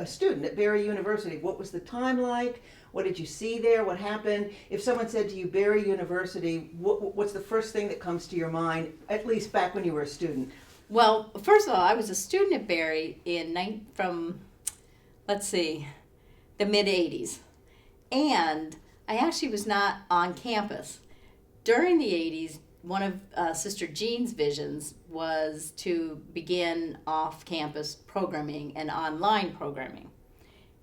a student at Barry University. What was the time like? What did you see there? What happened? If someone said to you, Barry University, what's the first thing that comes to your mind, at least back when you were a student? Well, first of all, I was a student at Barry from the mid-'80s. And I actually was not on campus. During the 80s, one of Sister Jean's visions was to begin off-campus programming and online programming.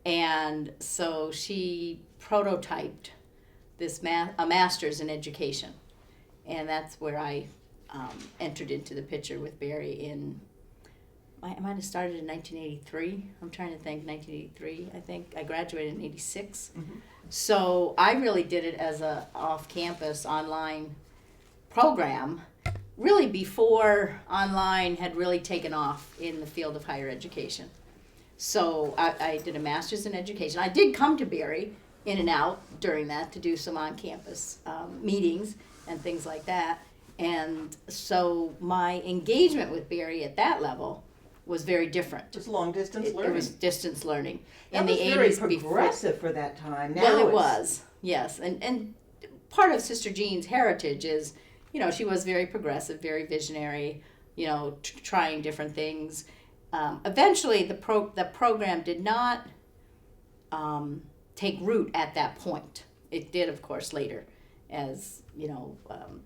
And so she prototyped a master's in education. And that's where I entered into the picture with Barry I might have started in 1983. I'm trying to think, 1983, I think. I graduated in 86. Mm-hmm. So I really did it as a off-campus online program, really before online had really taken off in the field of higher education. So I did a master's in education. I did come to Barry in and out during that to do some on-campus meetings and things like that. And so my engagement with Barry at that level was very different. It was long distance learning. It was distance learning. That was very progressive for that time. Now well, it was, yes. And part of Sister Jean's heritage is, she was very progressive, very visionary, trying different things. Eventually, the program did not take root at that point. It did, of course, later, as,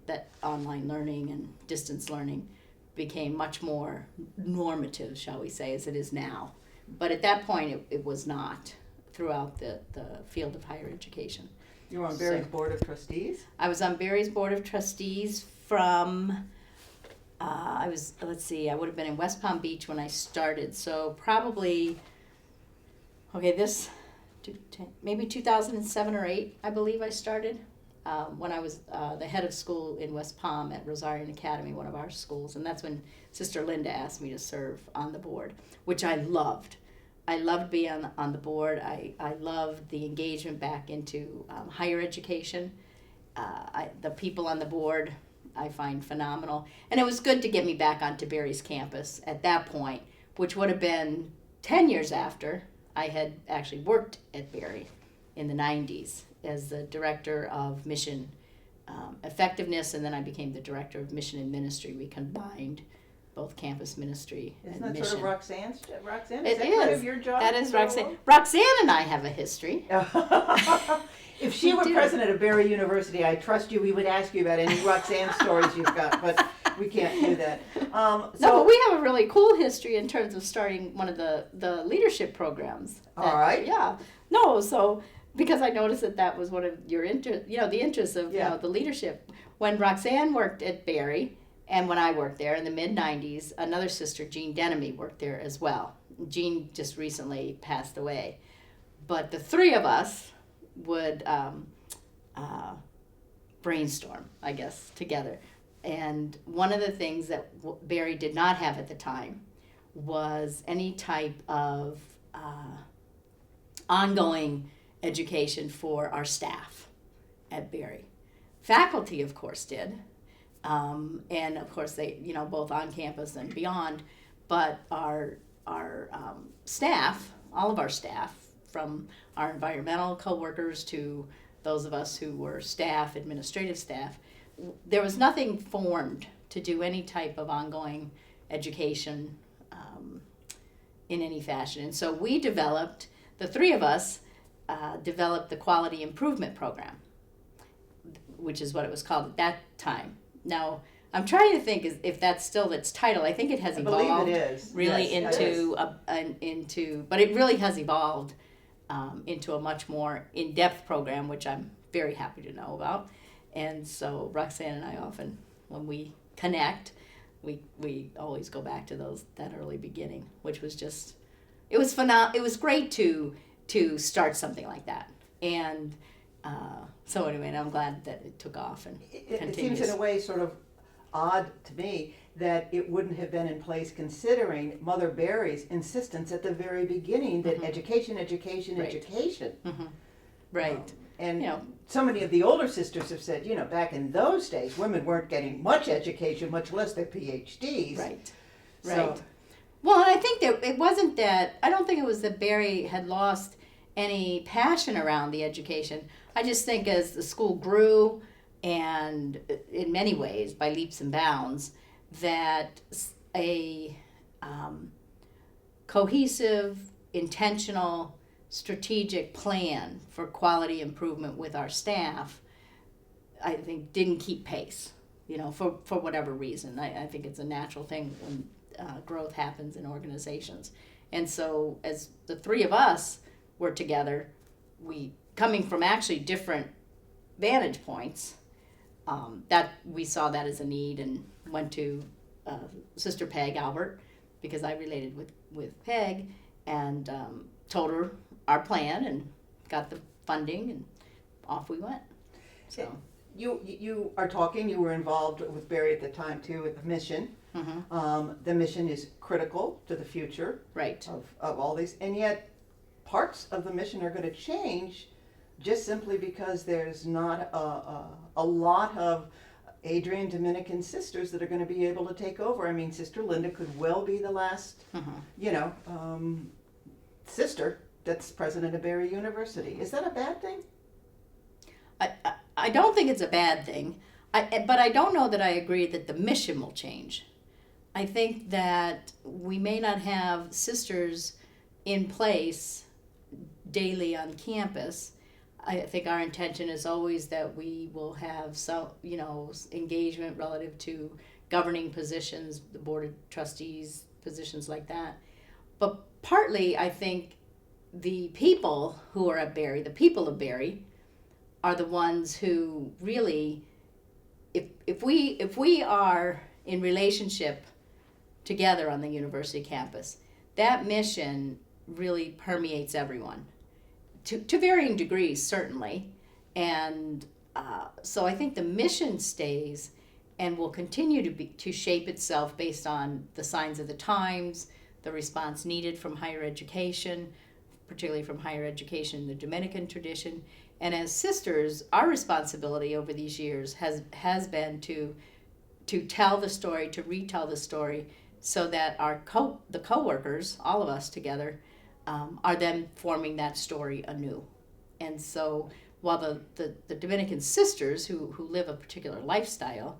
that online learning and distance learning became much more normative, shall we say, as it is now. But at that point, it was not throughout the field of higher education. You were on Barry's Board of Trustees? I was on Barry's Board of Trustees from, I would have been in West Palm Beach when I started. So probably, maybe 2007 or 8, I believe I started. When I was the head of school in West Palm at Rosarian Academy, one of our schools. And that's when Sister Linda asked me to serve on the board, which I loved. I loved being on the board. I loved the engagement back into higher education. The people on the board I find phenomenal. And it was good to get me back onto Barry's campus at that point, which would have been 10 years after I had actually worked at Barry in the 90s. As the director of mission effectiveness, and then I became the director of mission and ministry. We combined both campus ministry and mission. Isn't that sort of Roxanne's? Roxanne, is that part of your job? That is Roxanne. Roxanne and I have a history. If she were president of Barry University, I trust you, we would ask you about any Roxanne stories you've got, but we can't do that. No, but we have a really cool history in terms of starting one of the leadership programs. All right. Yeah. No, so... Because I noticed that was one of your the interests of the leadership. When Roxanne worked at Barry, and when I worked there in the mid-'90s, another sister, Jean Denemy, worked there as well. Jean just recently passed away. But the three of us would brainstorm, I guess, together. And one of the things that Barry did not have at the time was any type of ongoing education for our staff at Barry. Faculty, of course, did. And of course they, both on campus and beyond, but our staff, all of our staff, from our environmental coworkers to those of us who were staff, administrative staff, there was nothing formed to do any type of ongoing education in any fashion. And so we developed, the three of us, developed the Quality Improvement Program, which is what it was called at that time. Now, I'm trying to think if that's still its title. I think it has evolved. I believe it is. Really yes, but it really has evolved into a much more in-depth program, which I'm very happy to know about. And so Roxanne and I often, when we connect, we always go back to that early beginning, which was just, it was phenomenal. It was great to start something like that. And so anyway, and I'm glad that it took off and continues. It seems in a way sort of odd to me that it wouldn't have been in place considering Mother Barry's insistence at the very beginning that education. Mm-hmm. Right. And so many of the older sisters have said, back in those days, women weren't getting much education, much less their PhDs. Right. So, Well, and I think that it wasn't that, I don't think it was that Barry had lost any passion around the education. I just think as the school grew, and in many ways, by leaps and bounds, that a cohesive, intentional, strategic plan for quality improvement with our staff, I think, didn't keep pace, for whatever reason. I think it's a natural thing when growth happens in organizations. And so as the three of us were together, we, coming from actually different vantage points, that we saw that as a need and went to Sister Peg Albert, because I related with Peg, and told her our plan and got the funding, and off we went. So you are talking, you were involved with Barry at the time too with the mission. The mission is critical to the future right. of all these, and yet parts of the mission are going to change just simply because there's not a lot of Adrian Dominican sisters that are going to be able to take over. I mean, Sister Linda could well be the last, sister that's president of Barry University. Is that a bad thing? I don't think it's a bad thing, but I don't know that I agree that the mission will change. I think that we may not have sisters in place daily on campus. I think our intention is always that we will have some, engagement relative to governing positions, the board of trustees, positions like that. But partly, I think the people who are at Barry, the people of Barry, are the ones who really, if we are in relationship together on the university campus, that mission really permeates everyone. To varying degrees, certainly. And so I think the mission stays and will continue to shape itself based on the signs of the times, the response needed from higher education, particularly from higher education in the Dominican tradition. And as sisters, our responsibility over these years has been to tell the story, to retell the story, so that the co-workers, all of us together, are then forming that story anew. And so while the Dominican sisters who live a particular lifestyle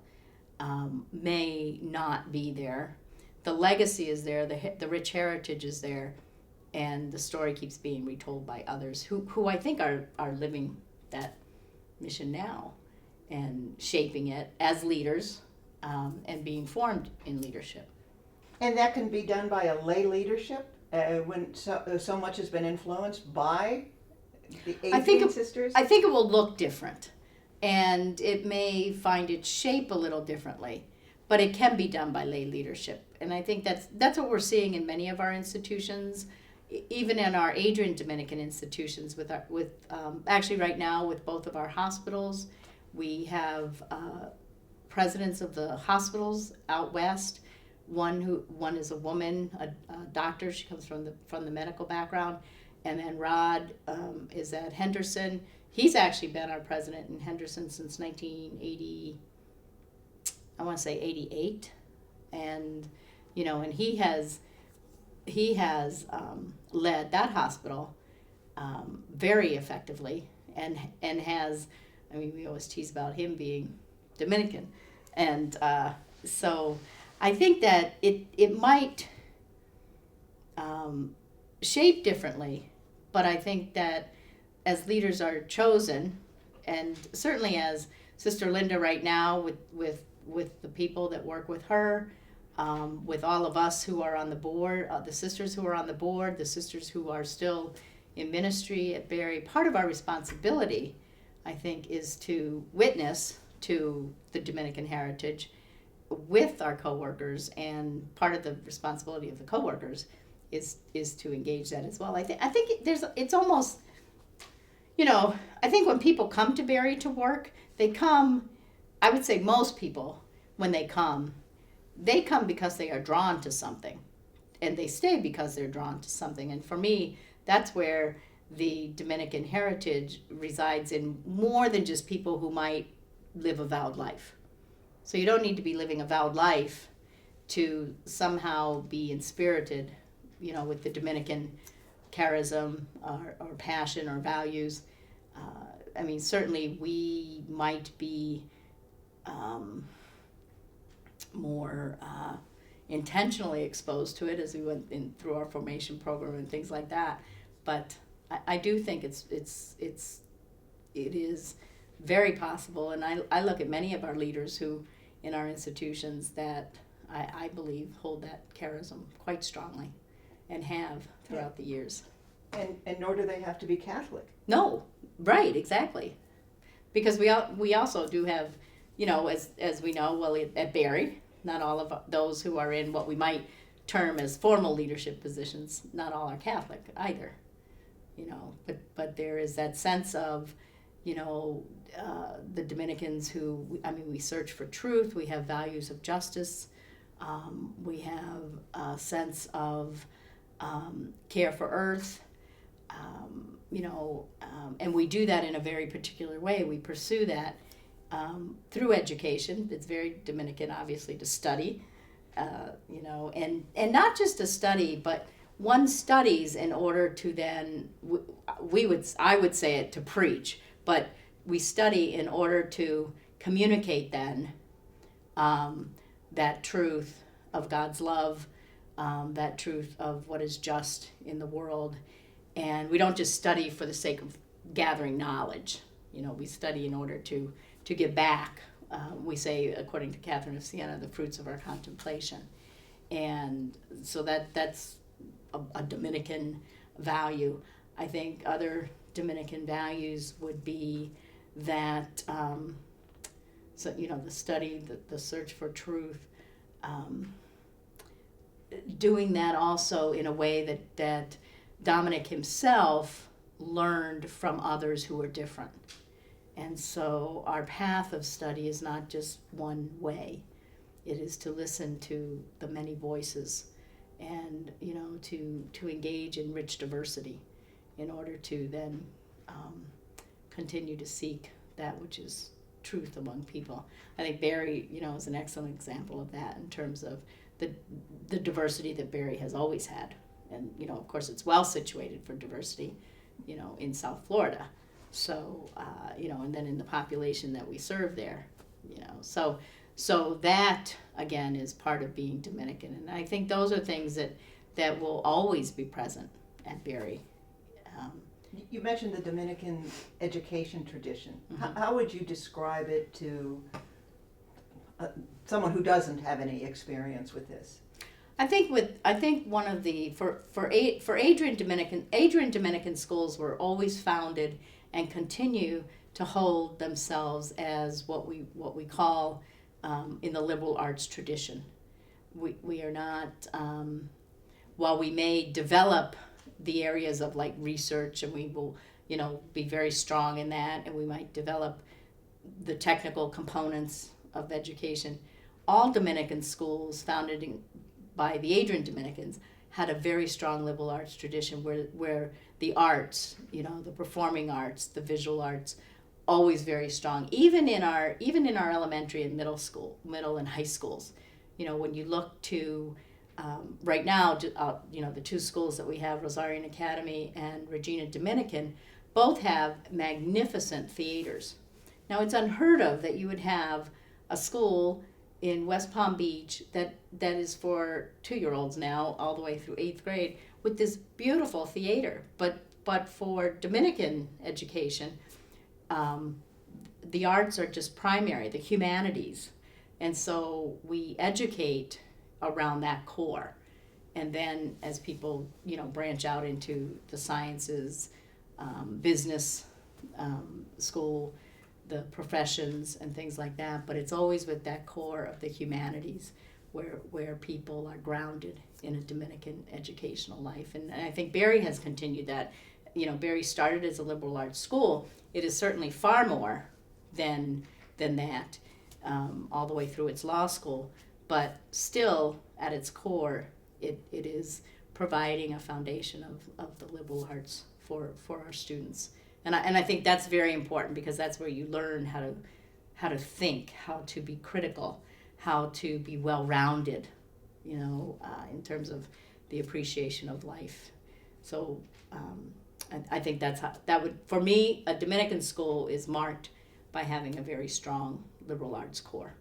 may not be there, the legacy is there, the rich heritage is there, and the story keeps being retold by others who I think are living that mission now and shaping it as leaders and being formed in leadership. And that can be done by a lay leadership when so much has been influenced by the Adrian sisters? I think it will look different, and it may find its shape a little differently, but it can be done by lay leadership. And I think that's what we're seeing in many of our institutions, even in our Adrian Dominican institutions. Actually right now with both of our hospitals, we have presidents of the hospitals out west. One is a woman, a doctor. She comes from the medical background, and then Rod is at Henderson. He's actually been our president in Henderson since 1980. I want to say 88, and and he has led that hospital very effectively, and has. I mean, we always tease about him being Dominican, and so. I think that it might shape differently, but I think that as leaders are chosen, and certainly as Sister Linda right now with the people that work with her, with all of us who are on the board, the sisters who are on the board, the sisters who are still in ministry at Barry, part of our responsibility, I think, is to witness to the Dominican heritage with our coworkers, and part of the responsibility of the coworkers is to engage that as well. I think it's almost, I think when people come to Barry to work, they come, I would say most people, when they come because they are drawn to something, and they stay because they're drawn to something. And for me, that's where the Dominican heritage resides, in more than just people who might live a vowed life. So you don't need to be living a vowed life to somehow be inspirited, with the Dominican charism or passion or values. Certainly we might be more intentionally exposed to it as we went through our formation program and things like that. But I do think it is very possible, and I look at many of our leaders who in our institutions that I believe hold that charism quite strongly and have throughout the years. And nor do they have to be Catholic. No, right, exactly. Because we also do have, as we know, well, at Barry, not all of those who are in what we might term as formal leadership positions, not all are Catholic either. But there is that sense of, the Dominicans who, we search for truth, we have values of justice, we have a sense of care for earth, and we do that in a very particular way. We pursue that through education. It's very Dominican, obviously, to study, and not just to study, but one studies in order to then, I would say it to preach, but we study in order to communicate then that truth of God's love, that truth of what is just in the world. And we don't just study for the sake of gathering knowledge. We study in order to give back. We say, according to Catherine of Siena, the fruits of our contemplation. And so that's a Dominican value. I think other Dominican values would be that, the study, the search for truth, doing that also in a way that Dominic himself learned from others who were different. And so our path of study is not just one way. It is to listen to the many voices and, to engage in rich diversity in order to then continue to seek that which is truth among people. I think Barry, is an excellent example of that in terms of the diversity that Barry has always had. And, of course, it's well situated for diversity, in South Florida. So, and then in the population that we serve there, So that, again, is part of being Dominican. And I think those are things that will always be present at Barry. You mentioned the Dominican education tradition. Mm-hmm. How would you describe it to someone who doesn't have any experience with this? I think one of the for Adrian Dominican schools were always founded and continue to hold themselves as what we call in the liberal arts tradition. We are not, while we may develop the areas of like research, and we will be very strong in that, and we might develop the technical components of education. All Dominican schools founded by the Adrian Dominicans had a very strong liberal arts tradition where the arts, the performing arts, the visual arts, always very strong. Even in our elementary and middle and high schools, when you look to right now, the two schools that we have, Rosarian Academy and Regina Dominican, both have magnificent theaters. Now it's unheard of that you would have a school in West Palm Beach that is for 2-year-olds now all the way through 8th grade with this beautiful theater. But for Dominican education, the arts are just primary, the humanities. And so we educate around that core. And then as people, branch out into the sciences, business, school, the professions and things like that, but it's always with that core of the humanities where people are grounded in a Dominican educational life. And I think Barry has continued that. Barry started as a liberal arts school. It is certainly far more than that, all the way through its law school, but still at its core, it is providing a foundation of the liberal arts for our students. And I think that's very important, because that's where you learn how to think, how to be critical, how to be well-rounded, in terms of the appreciation of life. So I think that would, for me, a Dominican school is marked by having a very strong liberal arts core.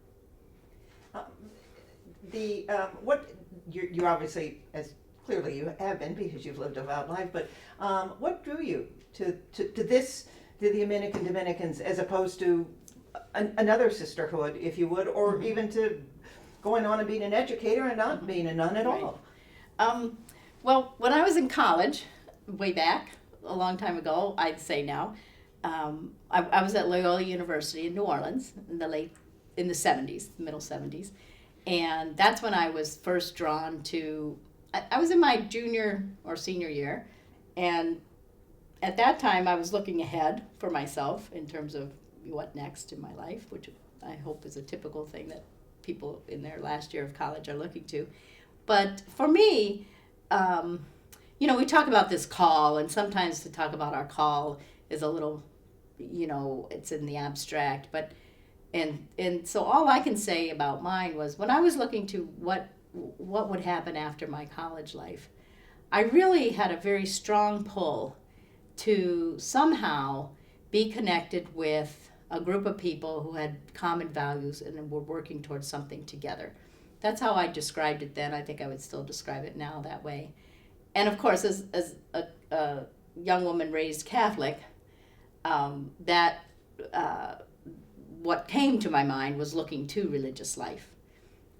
What you're obviously, as clearly you have been because you've lived a devout life, but what drew you to the Dominicans, as opposed to another sisterhood, if you would, or even to going on and being an educator and not being a nun at all? Well, when I was in college, way back, a long time ago, I'd say now, I was at Loyola University in New Orleans in the 70s, middle 70s. And that's when I was first drawn to, I was in my junior or senior year. And at that time, I was looking ahead for myself in terms of what next in my life, which I hope is a typical thing that people in their last year of college are looking to. But for me, we talk about this call, and sometimes to talk about our call is a little, it's in the abstract. But and so all I can say about mine was when I was looking to what would happen after my college life, I really had a very strong pull to somehow be connected with a group of people who had common values and were working towards something together. That's how I described it then. I think I would still describe it now that way. And of course, as a young woman raised Catholic, what came to my mind was looking to religious life,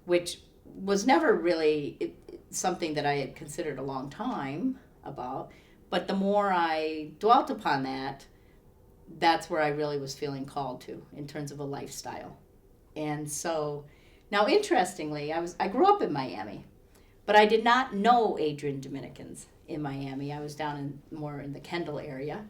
which was never really something that I had considered a long time about. But the more I dwelt upon that, that's where I really was feeling called to in terms of a lifestyle. And so, now interestingly, I grew up in Miami, but I did not know Adrian Dominicans in Miami. I was down more in the Kendall area,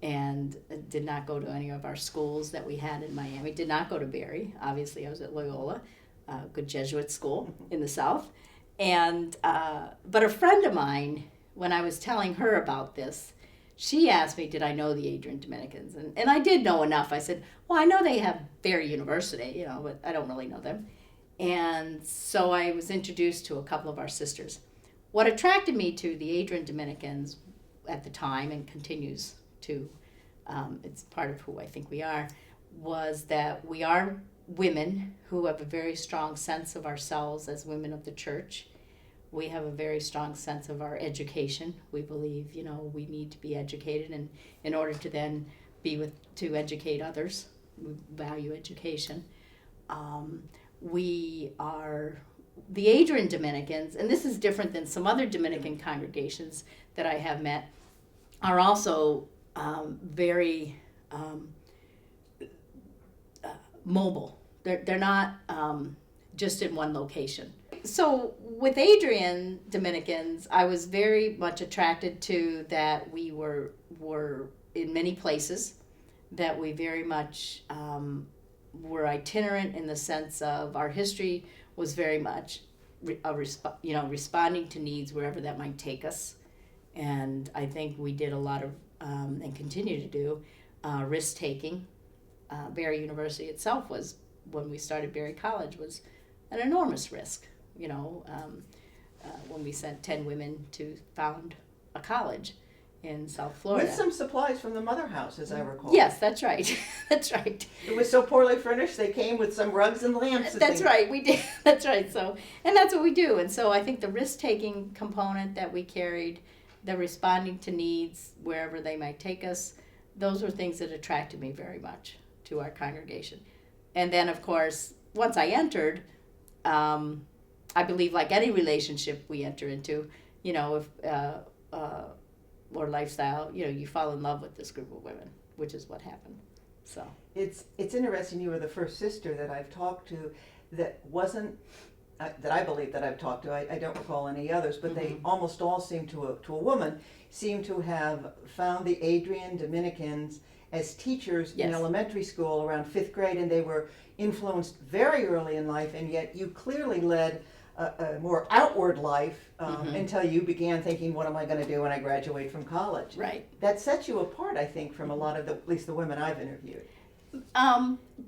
and did not go to any of our schools that we had in Miami. Did not go to Berry. Obviously, I was at Loyola, a good Jesuit school in the South. And but a friend of mine, when I was telling her about this, she asked me, did I know the Adrian Dominicans? And I did know enough. I said, well, I know they have Berry University, but I don't really know them. And so I was introduced to a couple of our sisters. What attracted me to the Adrian Dominicans at the time, and continues to, it's part of who I think we are, was that we are women who have a very strong sense of ourselves as women of the church. We have a very strong sense of our education. We believe, we need to be educated, and in order to then to educate others, we value education. We are the Adrian Dominicans, and this is different than some other Dominican congregations that I have met, are also very mobile. They're not just in one location. So with Adrian Dominicans, I was very much attracted to that we were in many places, that we very much were itinerant in the sense of our history was very much responding to needs wherever that might take us. And I think we did a lot of, and continue to do, risk-taking. Berry University itself was, when we started Berry College, was an enormous risk. When we sent 10 women to found a college in South Florida. With some supplies from the mother house, as I recall. Yes, that's right. That's right. It was so poorly furnished, they came with some rugs and lamps. That's right, we did. That's right. So, and that's what we do. And so I think the risk-taking component that we carried, the responding to needs wherever they might take us, those were things that attracted me very much to our congregation. And then, of course, once I entered, I believe, like any relationship we enter into, or lifestyle, you fall in love with this group of women, which is what happened. So it's interesting. You were the first sister that I've talked to that wasn't that I believe that I've talked to. I don't recall any others, but they almost all seem to a woman seem to have found the Adrian Dominicans as teachers in elementary school around 5th grade, and they were influenced very early in life, and yet you clearly led a more outward life until you began thinking, what am I going to do when I graduate from college? Right. That sets you apart, I think, from a lot of at least the women I've interviewed.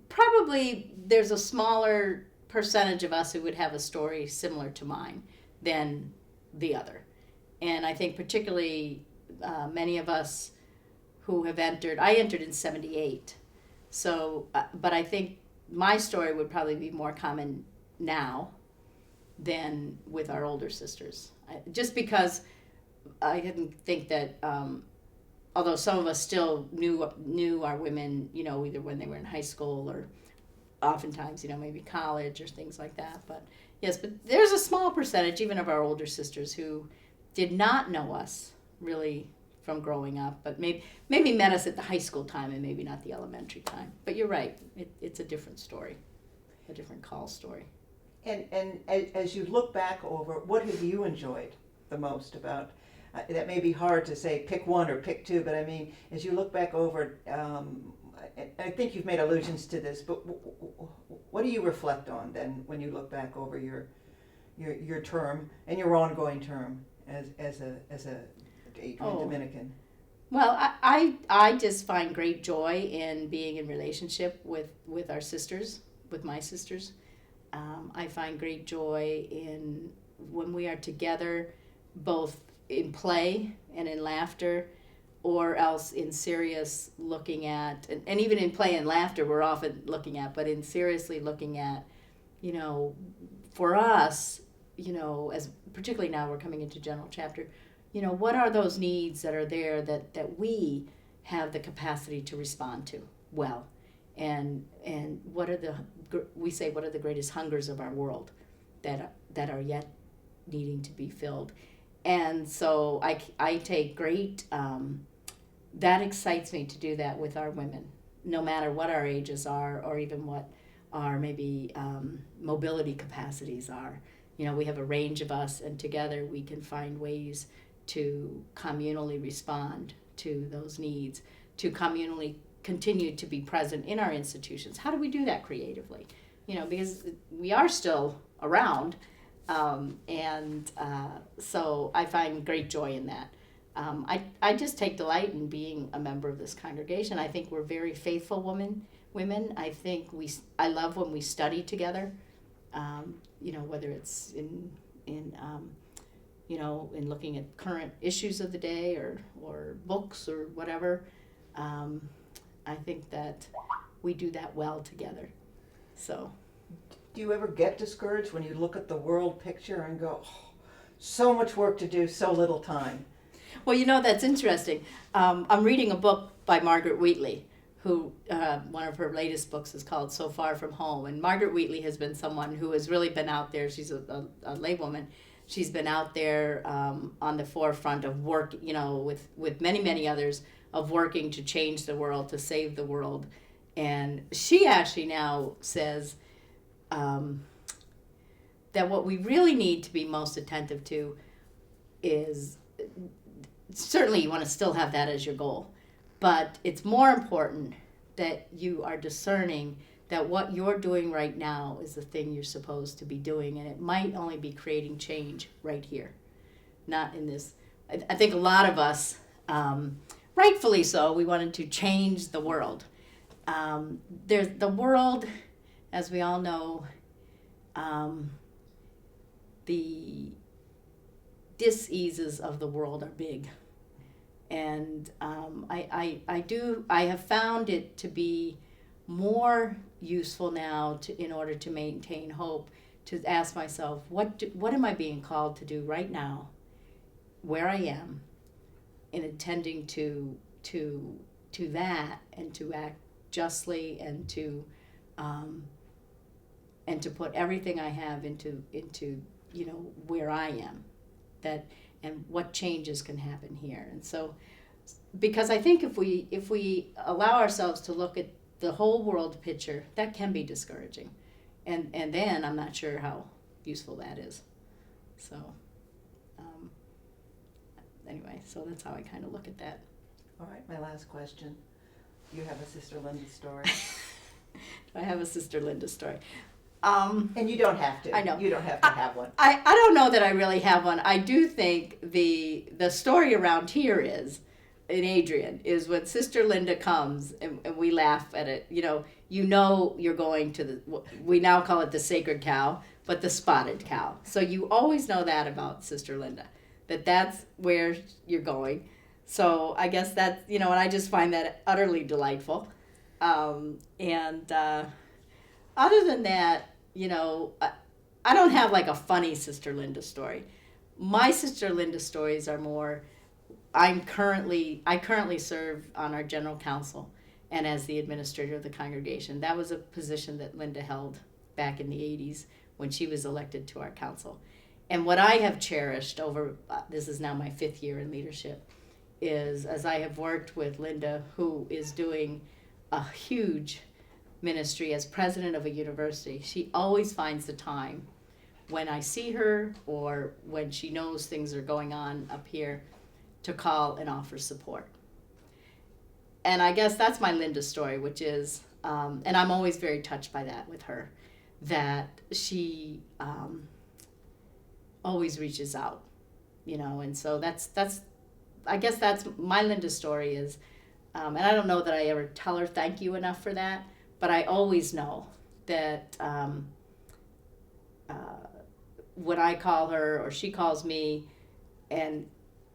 Probably there's a smaller percentage of us who would have a story similar to mine than the other. And I think particularly many of us who have I entered in 78. So, but I think my story would probably be more common now than with our older sisters. Just because I didn't think that, although some of us still knew our women, you know, either when they were in high school or oftentimes, you know, maybe college or things like that. But yes, but there's a small percentage, even of our older sisters, who did not know us really from growing up, but maybe met us at the high school time and maybe not the elementary time. But you're right, it's a different story, a different call story. And as you look back over, what have you enjoyed the most about, that may be hard to say pick one or pick two, but I mean, as you look back over, I think you've made allusions to this, but what do you reflect on then when you look back over your term and your ongoing term as a Adrian Dominican? Well, I just find great joy in being in relationship with our sisters, with my sisters. I find great joy in when we are together, both in play and in laughter, or else in serious looking at, and even in play and laughter we're often looking at, but in seriously looking at, you know, for us, you know, as particularly now we're coming into general chapter, you know, what are those needs that are there that we have the capacity to respond to well, and what are what are the greatest hungers of our world that are yet needing to be filled. And so I take great, that excites me to do that with our women, no matter what our ages are or even what our maybe mobility capacities are. You know, we have a range of us, and together we can find ways to communally respond to those needs, to communally continue to be present in our institutions. How do we do that creatively? You know, because we are still around, so I find great joy in that. I just take delight in being a member of this congregation. I think we're very faithful women. I think I love when we study together. You know, whether it's in you know, in looking at current issues of the day or books or whatever. I think that we do that well together. So. Do you ever get discouraged when you look at the world picture and go, oh, so much work to do, so little time? Well, you know, that's interesting. I'm reading a book by Margaret Wheatley, who one of her latest books is called So Far From Home. And Margaret Wheatley has been someone who has really been out there. She's a lay woman. She's been out there on the forefront of work, you know, with many, many others, of working to change the world, to save the world. And she actually now says that what we really need to be most attentive to is, certainly you want to still have that as your goal, but it's more important that you are discerning that what you're doing right now is the thing you're supposed to be doing, and it might only be creating change right here, not in this. I think a lot of us, rightfully so, we wanted to change the world. There's the world, as we all know, the dis-eases of the world are big. And I have found it to be more useful now in order to maintain hope, to ask myself, what am I being called to do right now, where I am, in attending to that, and to act justly, and to put everything I have into you know, where I am, and what changes can happen here. And so, because I think if we allow ourselves to look at the whole world picture, that can be discouraging, and then I'm not sure how useful that is. So anyway, so that's how I kind of look at that. All right, my last question. Do you have a Sister Linda story? Do I have a Sister Linda story? And you don't have to. I know. You don't have to have one. I don't know that I really have one. I do think the story around here is in Adrian is when Sister Linda comes and we laugh at it. You know you're going to we now call it the sacred cow, but the spotted cow. So you always know that about Sister Linda, that's where you're going. So I guess that, and I just find that utterly delightful. And other than that, I don't have like a funny Sister Linda story. My Sister Linda stories are more, I currently serve on our general council and as the administrator of the congregation. That was a position that Linda held back in the 80s when she was elected to our council. And what I have cherished over, this is now my 5th year in leadership, is as I have worked with Linda, who is doing a huge ministry as president of a university, she always finds the time when I see her or when she knows things are going on up here to call and offer support. And I guess that's my Linda story, which is, and I'm always very touched by that with her, that she always reaches out, and so that's I guess that's my Linda story is, and I don't know that I ever tell her thank you enough for that, but I always know that when I call her or she calls me, and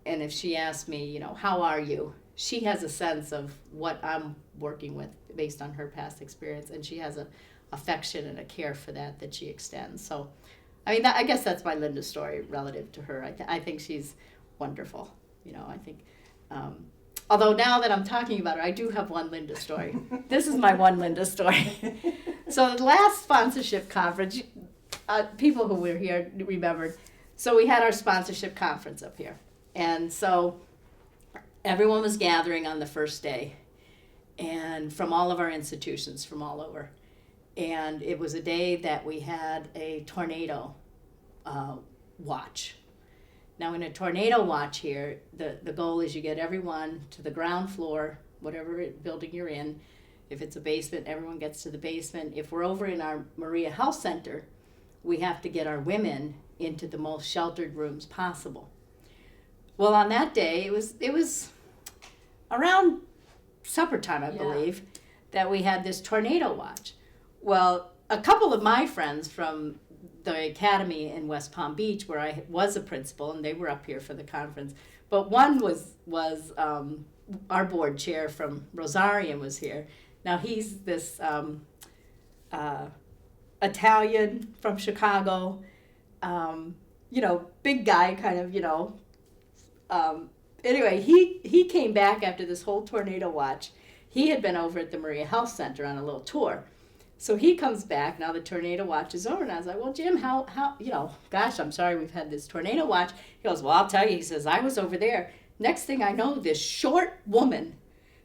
if she asks me, how are you? She has a sense of what I'm working with based on her past experience, and she has a affection and a care for that she extends. So, I guess that's my Linda story relative to her. I think she's wonderful. I think, although now that I'm talking about her, I do have one Linda story. This is my one Linda story. So the last sponsorship conference, people who were here remembered. So we had our sponsorship conference up here. And so everyone was gathering on the first day, and from all of our institutions from all over. And it was a day that we had a tornado watch. Now in a tornado watch here, the goal is you get everyone to the ground floor, whatever building you're in. If it's a basement, everyone gets to the basement. If we're over in our Maria Health Center, we have to get our women into the most sheltered rooms possible. Well, on that day, it was around supper time, I believe, that we had this tornado watch. Well, a couple of my friends from the academy in West Palm Beach, where I was a principal, and they were up here for the conference, but one was our board chair from Rosarian was here. Now he's this Italian from Chicago, big guy, kind of, anyway, he came back after this whole tornado watch. He had been over at the Maria Health Center on a little tour. So he comes back, now the tornado watch is over, and I was like, well, Jim, how, gosh, I'm sorry we've had this tornado watch. He goes, well, I'll tell you, he says, I was over there. Next thing I know, this short woman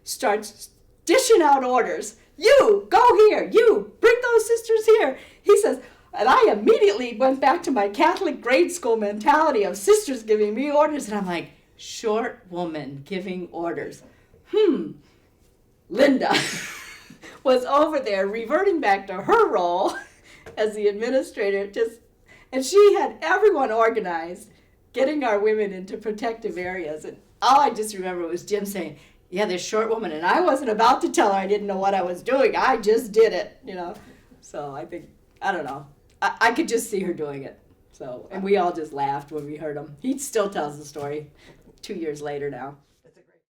starts dishing out orders. You, go here, you, bring those sisters here. He says, and I immediately went back to my Catholic grade school mentality of sisters giving me orders, and I'm like, short woman giving orders. Linda was over there reverting back to her role as the administrator, and she had everyone organized, getting our women into protective areas. And all I just remember was Jim saying, yeah, this short woman, and I wasn't about to tell her I didn't know what I was doing. I just did it, So I think, I don't know. I could just see her doing it. So, and we all just laughed when we heard him. He still tells the story 2 years later now.